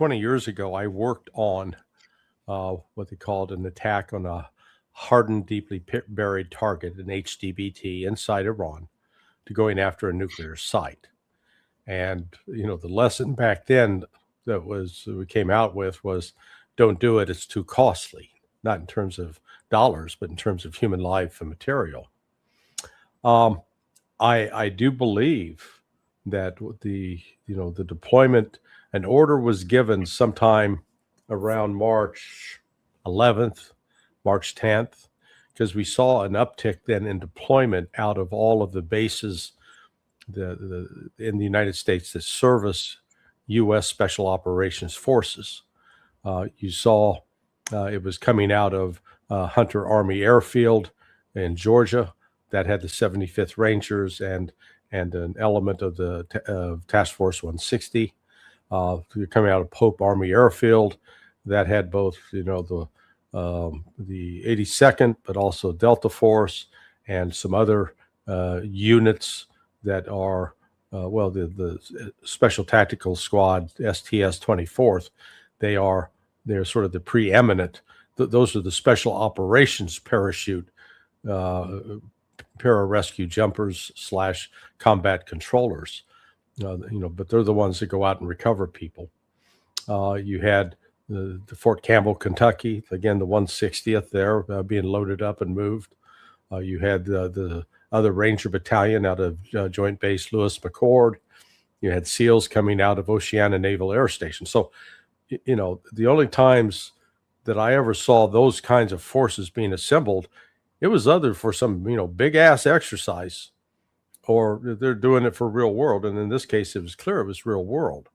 20 years ago, I worked on what they called an attack on a hardened, deeply buried target, an HDBT, inside Iran to going after a nuclear site. And the lesson back then that we came out with was, don't do it. It's too costly, not in terms of dollars, but in terms of human life and material. Um, I do believe that the deployment, an order was given sometime around March 11th, March 10th, because we saw an uptick then in deployment out of all of the bases in the United States that service U.S. Special Operations Forces. You saw it was coming out of Hunter Army Airfield in Georgia that had the 75th Rangers and an element of the Task Force 160. You're coming out of Pope Army Airfield that had both, the 82nd, but also Delta Force and some other units that are, the Special Tactical Squad, STS 24th. They're sort of the preeminent. Those are the Special Operations Parachute pararescue jumpers / combat controllers. But they're the ones that go out and recover people. You had the Fort Campbell, Kentucky, again, the 160th there being loaded up and moved. You had the other Ranger Battalion out of Joint Base Lewis McChord. You had SEALs coming out of Oceana Naval Air Station. So, the only times that I ever saw those kinds of forces being assembled, it was either for some, big ass exercise, or they're doing it for real world. And in this case, it was clear it was real world.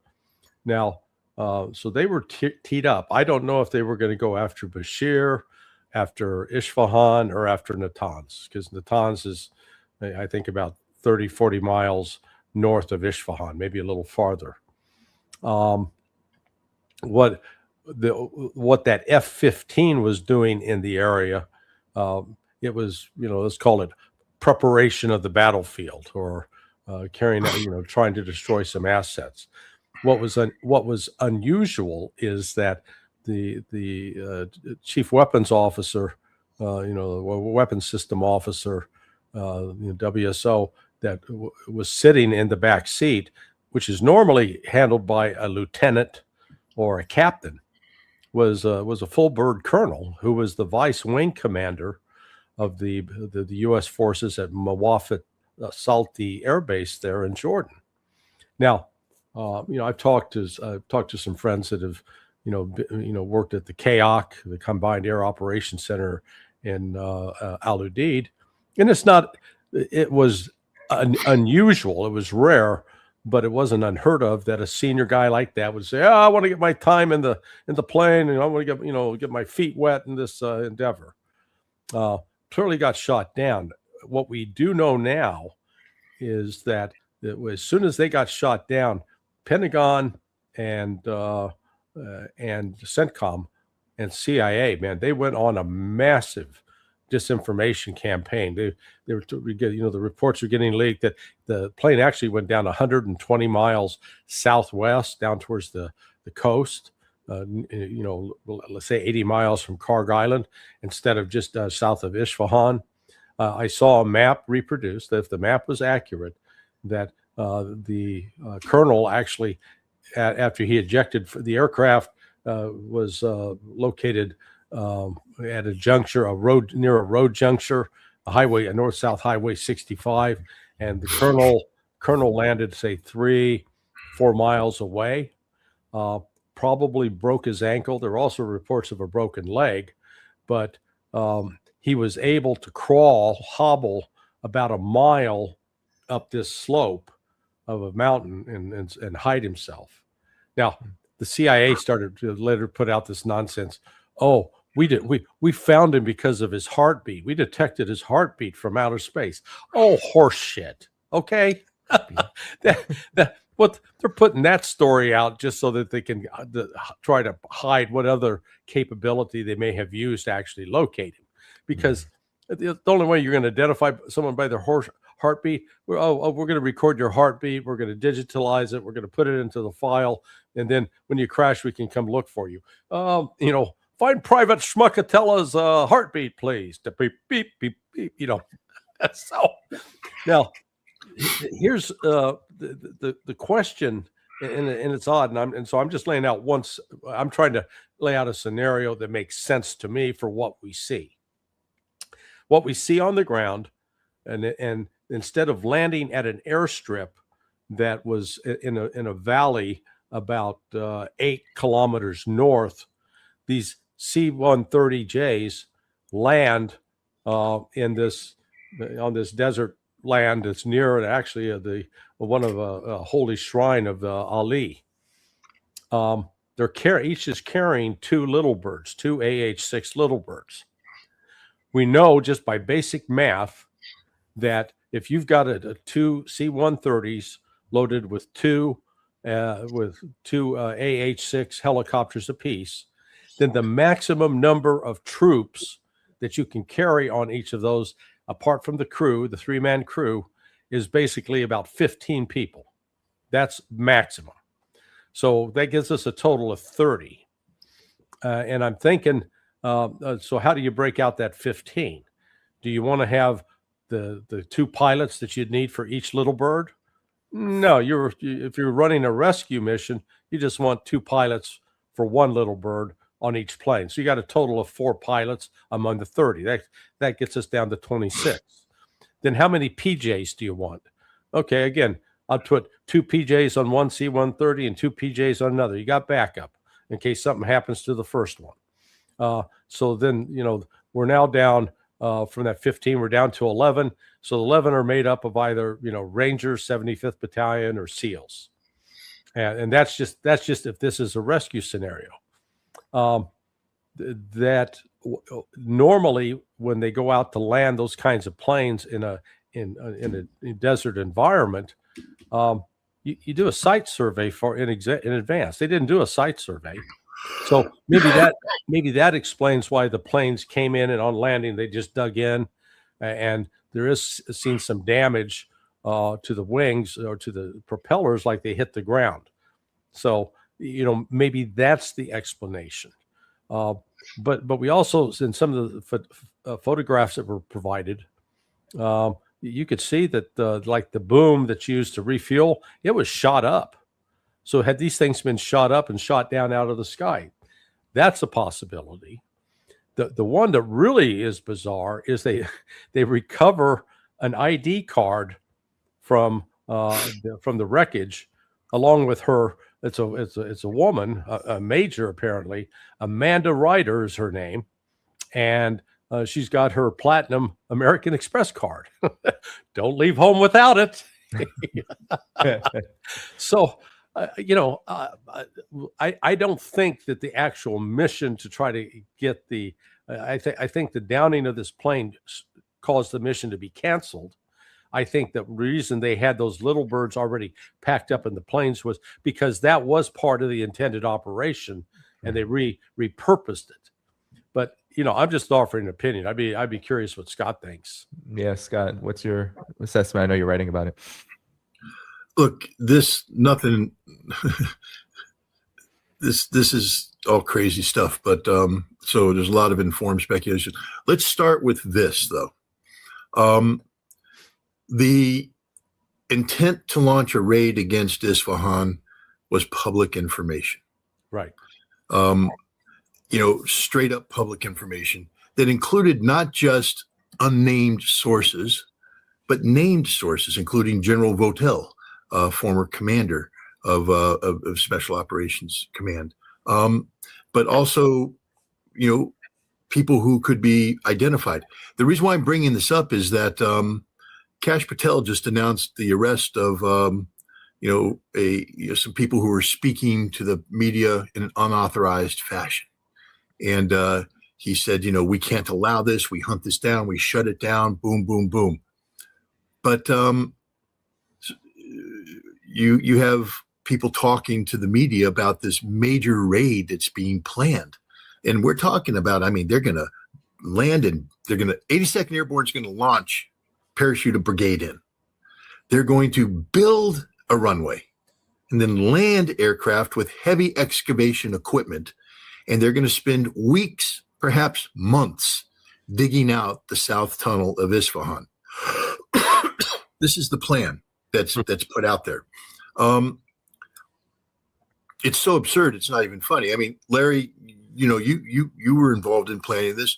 Now, so they were teed up. I don't know if they were going to go after Bashir, after Isfahan, or after Natanz, because Natanz is, I think, about 30, 40 miles north of Isfahan, maybe a little farther. What that F-15 was doing in the area, it was, let's call it preparation of the battlefield, or carrying out, trying to destroy some assets. What was unusual is that the chief weapons officer, weapons system officer, WSO, that was sitting in the back seat, which is normally handled by a lieutenant or a captain, was a full bird colonel who was the vice wing commander of the U.S. forces at Mawafat Salti Air Base there in Jordan. Now, I've talked to some friends that have, worked at the KAOC, the Combined Air Operations Center in Al Udeid, and it was unusual. It was rare, but it wasn't unheard of that a senior guy like that would say, "Oh, I want to get my time in the plane, and I want to get my feet wet in this endeavor." Clearly got shot down. What we do know now is that as soon as they got shot down, Pentagon and CENTCOM and CIA, man, they went on a massive disinformation campaign. They were, the reports are getting leaked that the plane actually went down 120 miles southwest down towards the coast. Let's say 80 miles from Karg Island instead of just south of Isfahan. I saw a map reproduced that if the map was accurate, that the colonel actually, after he ejected, the aircraft was located at a juncture, near a road juncture, a north-south highway 65, and the colonel landed, say, 3-4 miles away. Probably broke his ankle. There are also reports of a broken leg, but he was able to hobble about a mile up this slope of a mountain and hide himself. Now, the CIA started to later put out this nonsense. Oh, we found him because of his heartbeat. We detected his heartbeat from outer space. Oh, horse shit. Okay. What they're putting that story out just so that they can try to hide what other capability they may have used to actually locate him. Because the only way you're going to identify someone by their heartbeat, we're going to record your heartbeat. We're going to digitalize it. We're going to put it into the file. And then when you crash, we can come look for you. Find Private Schmuckatella's heartbeat, please. To beep, beep, beep, beep, So now here's the question, and it's odd, and so I'm just laying out I'm trying to lay out a scenario that makes sense to me for what we see. What we see on the ground, and instead of landing at an airstrip that was in a valley about 8 kilometers north, these C-130Js land on this desert land that's near actually one of a holy shrine of Ali. Each is carrying 2 little birds, 2 AH-6 little birds. We know just by basic math that if you've got a 2 C-130s loaded with two AH-6 helicopters apiece, then the maximum number of troops that you can carry on each of those, apart from the crew, the 3-man crew, is basically about 15 people. That's maximum. So that gives us a total of 30. And I'm thinking, so how do you break out that 15? Do you want to have the 2 pilots that you'd need for each little bird? No, if you're running a rescue mission, you just want 2 pilots for 1 little bird on each plane. So you got a total of 4 pilots among the 30. That gets us down to 26. Then how many PJs do you want? Okay, again, I'll put 2 PJs on one C-130 and 2 PJs on another. You got backup in case something happens to the first one. So then, we're now down from that 15, we're down to 11. So 11 are made up of either, Rangers, 75th Battalion, or SEALs. And that's just if this is a rescue scenario. That normally when they go out to land those kinds of planes in a desert environment, you do a site survey in advance. They didn't do a site survey, so maybe that explains why the planes came in, and on landing they just dug in, and there is seen some damage to the wings or to the propellers, like they hit the ground. So maybe that's the explanation. But we also, in some of the photographs that were provided, you could see that like the boom that's used to refuel, it was shot up. So had these things been shot up and shot down out of the sky, that's a possibility. The one that really is bizarre is they recover an ID card from the wreckage, along with her. It's a woman, a major apparently. Amanda Ryder is her name, and she's got her platinum American Express card. Don't leave home without it. So, I don't think that the actual mission to try to get I think the downing of this plane caused the mission to be canceled. I think the reason they had those little birds already packed up in the planes was because that was part of the intended operation, and they repurposed it. But I'm just offering an opinion. I'd be curious what Scott thinks. Yeah, Scott, what's your assessment? I know you're writing about it. Look, this is all crazy stuff, but so there's a lot of informed speculation. Let's start with this, though. The intent to launch a raid against Isfahan was public information. Right. Straight up public information that included not just unnamed sources, but named sources, including General Votel, former commander of Special Operations Command, but also, people who could be identified. The reason why I'm bringing this up is that Kash Patel just announced the arrest of, some people who were speaking to the media in an unauthorized fashion. And he said, we can't allow this. We hunt this down. We shut it down. Boom, boom, boom. But you have people talking to the media about this major raid that's being planned. And we're talking about, they're going to land and 82nd Airborne is going to launch parachute a brigade in. They're going to build a runway. and then land aircraft with heavy excavation equipment. And they're going to spend weeks, perhaps months, digging out the South Tunnel of Isfahan. This is the plan that's put out there. It's so absurd, it's not even funny. I mean, Larry, you know, you were involved in planning this.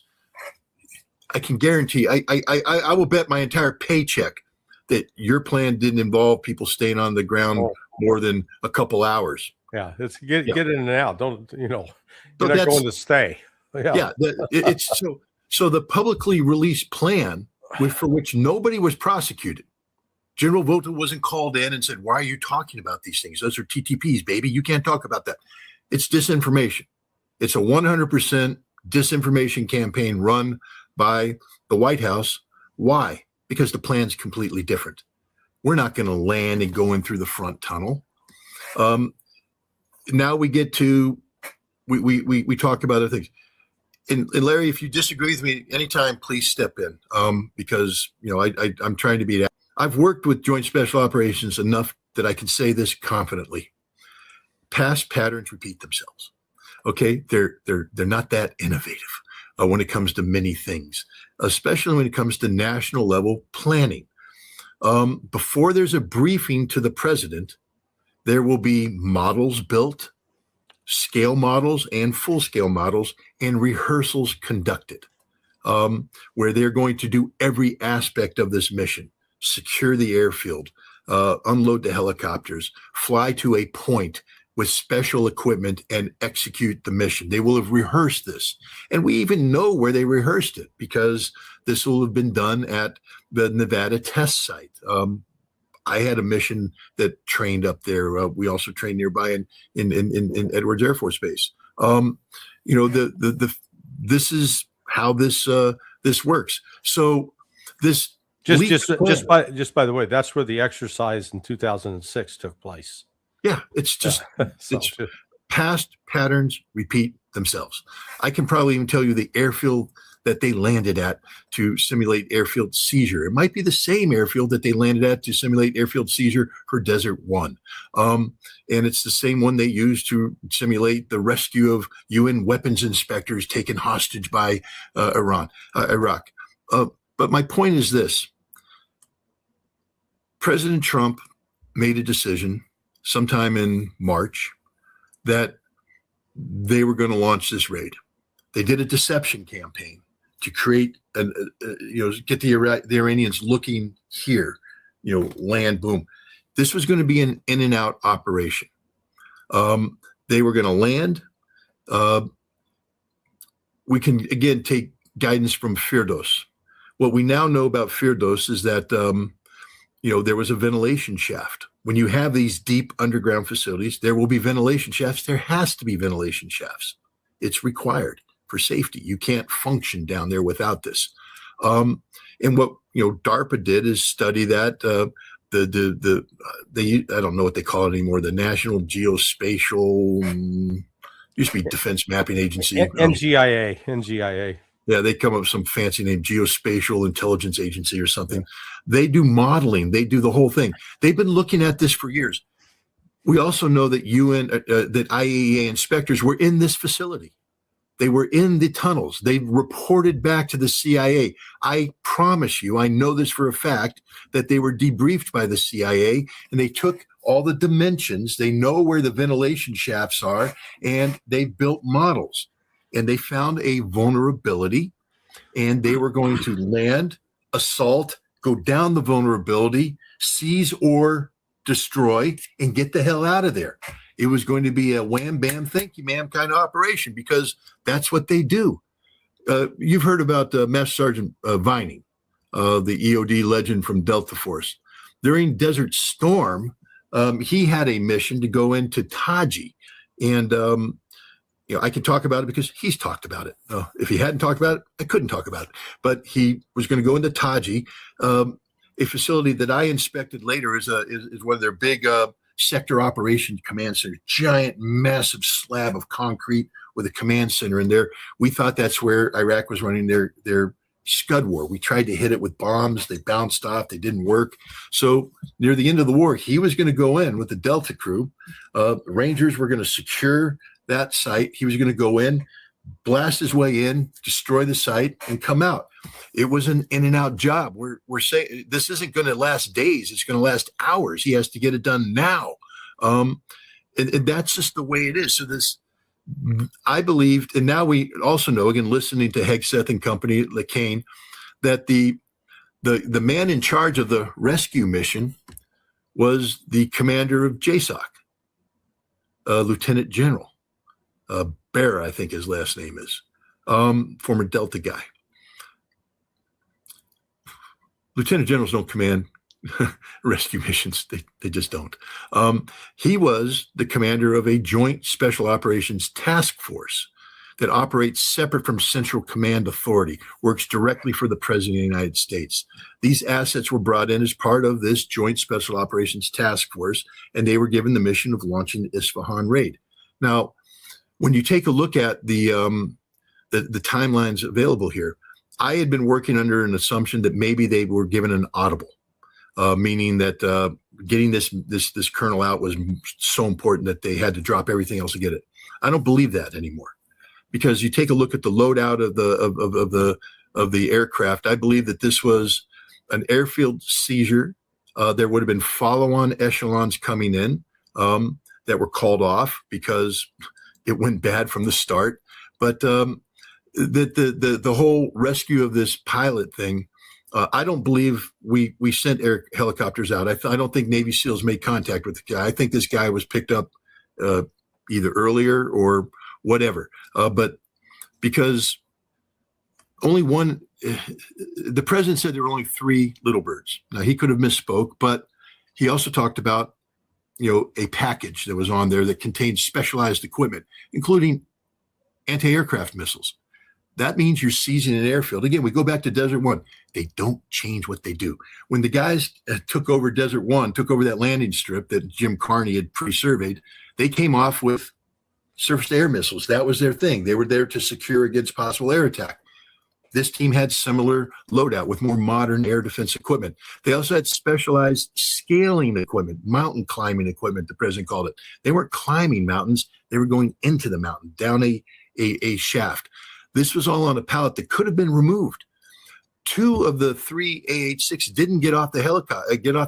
I can guarantee, I will bet my entire paycheck that your plan didn't involve people staying on the ground more than a couple hours. Yeah, it's get in and out. Don't, you know, So you're not that's- going to stay. Yeah, it's so the publicly released plan for which nobody was prosecuted. General Votel wasn't called in and said, "Why are you talking about these things? Those are TTPs, baby. You can't talk about that." It's disinformation. It's a 100% disinformation campaign run by the White House. Why? Because the plan's completely different. We're not going to land and go in through the front tunnel. Now we get to we talk about other things. And Larry, if you disagree with me anytime, please step in, because you know I'm trying to be. I've worked with Joint Special Operations enough that I can say this confidently. Past patterns repeat themselves. Okay, they're not that innovative when it comes to many things, especially when it comes to national level planning. Before there's a briefing to the president, there will be models built, scale models and full scale models, and rehearsals conducted, where they're going to do every aspect of this mission: secure the airfield, unload the helicopters, fly to a point with special equipment, and execute the mission. They will have rehearsed this. And we even know where they rehearsed it, because this will have been done at the Nevada test site. I had a mission that trained up there. We also trained nearby in Edwards Air Force Base. You know, this is how this works. So this just by the way, that's where the exercise in 2006 took place. Yeah, it's just So, it's past patterns repeat themselves. I can probably even tell you the airfield that they landed at to simulate airfield seizure. It might be the same airfield that they landed at to simulate airfield seizure for Desert One. And it's the same one they used to simulate the rescue of UN weapons inspectors taken hostage by Iraq. But my point is this. President Trump made a decision sometime in March that they were going to launch this raid. They did a deception campaign to create get the Iranians looking here, land, boom. This was going to be an in and out operation. They were going to land. We can again take guidance from Firdos. What we now know about Firdos is that there was a ventilation shaft. When you have these deep underground facilities, there will be ventilation shafts. There has to be ventilation shafts. It's required for safety. You can't function down there without this. And what DARPA did is study that. I don't know what they call it anymore. The National Geospatial used to be Defense Mapping Agency. NGIA. Yeah, they come up with some fancy name, Geospatial Intelligence Agency or something. They do modeling. They do the whole thing. They've been looking at this for years. We also know that that IAEA inspectors were in this facility. They were in the tunnels. They reported back to the CIA. I promise you, I know this for a fact, that they were debriefed by the CIA, and they took all the dimensions. They know where the ventilation shafts are, and they built models. And they found a vulnerability, and they were going to land, assault, go down the vulnerability, seize or destroy, and get the hell out of there. It was going to be a wham, bam, thank you, ma'am kind of operation, because that's what they do. You've heard about Master Sergeant Vining, the EOD legend from Delta Force. During Desert Storm, he had a mission to go into Taji, and I can talk about it because he's talked about it. If he hadn't talked about it, I couldn't talk about it. But he was going to go into Taji, a facility that I inspected later is one of their big sector operations command center, giant, massive slab of concrete with a command center in there. We thought that's where Iraq was running their Scud war. We tried to hit it with bombs. They bounced off. They didn't work. So near the end of the war, he was going to go in with the Delta crew. Rangers were going to secure that site. He was going to go in, blast his way in, destroy the site, and come out. It was an in and out job. We're saying this isn't going to last days. It's going to last hours. He has to get it done now. And that's just the way it is. So this, I believed, and now we also know, again, listening to Hegseth and company, LeCain, that the man in charge of the rescue mission was the commander of JSOC, Lieutenant General Bear, I think his last name is, former Delta guy. Lieutenant generals don't command rescue missions. They just don't. He was the commander of a joint special operations task force that operates separate from Central Command Authority, works directly for the President of the United States. These assets were brought in as part of this joint special operations task force, and they were given the mission of launching the Isfahan raid. Now, when you take a look at the timelines available here, I had been working under an assumption that maybe they were given an audible, meaning that getting this kernel out was so important that they had to drop everything else to get it. I don't believe that anymore, because you take a look at the loadout of the aircraft. I believe that this was an airfield seizure. There would have been follow-on echelons coming in that were called off because it went bad from the start. But the whole rescue of this pilot thing, I don't believe we sent air helicopters out. I don't think Navy SEALs made contact with the guy. I think this guy was picked up either earlier or whatever. But because only one, the president said there were only 3 little birds. Now, he could have misspoke, but he also talked about, a package that was on there that contained specialized equipment, including anti-aircraft missiles. That means you're seizing an airfield. Again, we go back to Desert One. They don't change what they do. When the guys took over Desert One, took over that landing strip that Jim Carney had pre-surveyed, they came off with surface-to-air missiles. That was their thing. They were there to secure against possible air attack. This team had similar loadout with more modern air defense equipment. They also had specialized scaling equipment, mountain climbing equipment, the president called it. They weren't climbing mountains. They were going into the mountain, down a shaft. This was all on a pallet that could have been removed. 2 of the 3 AH-6 didn't get off the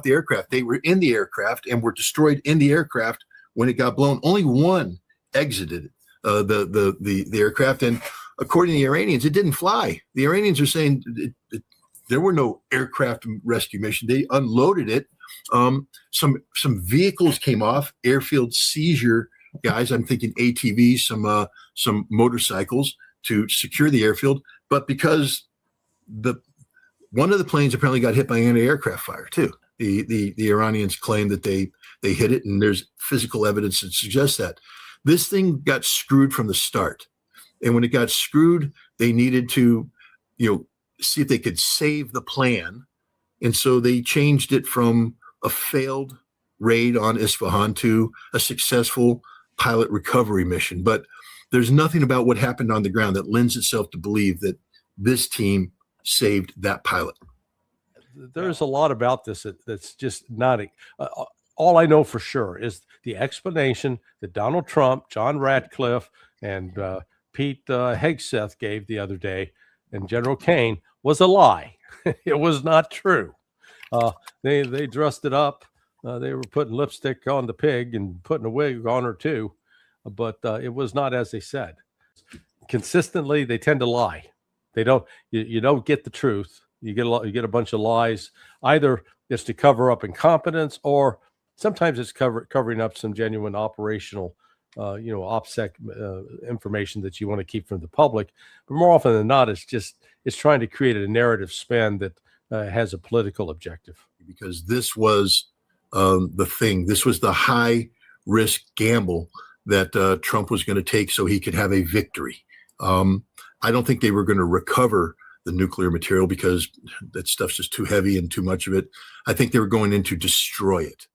aircraft. They were in the aircraft and were destroyed in the aircraft when it got blown. Only 1 exited the aircraft, and according to the Iranians, it didn't fly. The Iranians are saying there were no aircraft rescue mission. They unloaded it. Some vehicles came off, airfield seizure guys. I'm thinking ATVs, some motorcycles to secure the airfield. But because one of the planes apparently got hit by anti-aircraft fire too. The Iranians claim that they hit it, and there's physical evidence that suggests that. This thing got screwed from the start. And when it got screwed, they needed to, see if they could save the plan. And so they changed it from a failed raid on Isfahan to a successful pilot recovery mission. But there's nothing about what happened on the ground that lends itself to believe that this team saved that pilot. There's a lot about this that's just not all I know for sure is the explanation that Donald Trump, John Ratcliffe, and Pete Hegseth gave the other day, and General Kane, was a lie. It was not true. They dressed it up. They were putting lipstick on the pig and putting a wig on her too, but it was not as they said. Consistently, they tend to lie. They don't. You don't get the truth. You get a bunch of lies. Either it's to cover up incompetence, or sometimes it's covering up some genuine operational, OPSEC information that you want to keep from the public. But more often than not, it's trying to create a narrative spin that has a political objective. Because this was the thing. This was the high risk gamble that Trump was going to take so he could have a victory. I don't think they were going to recover the nuclear material because that stuff's just too heavy and too much of it. I think they were going in to destroy it.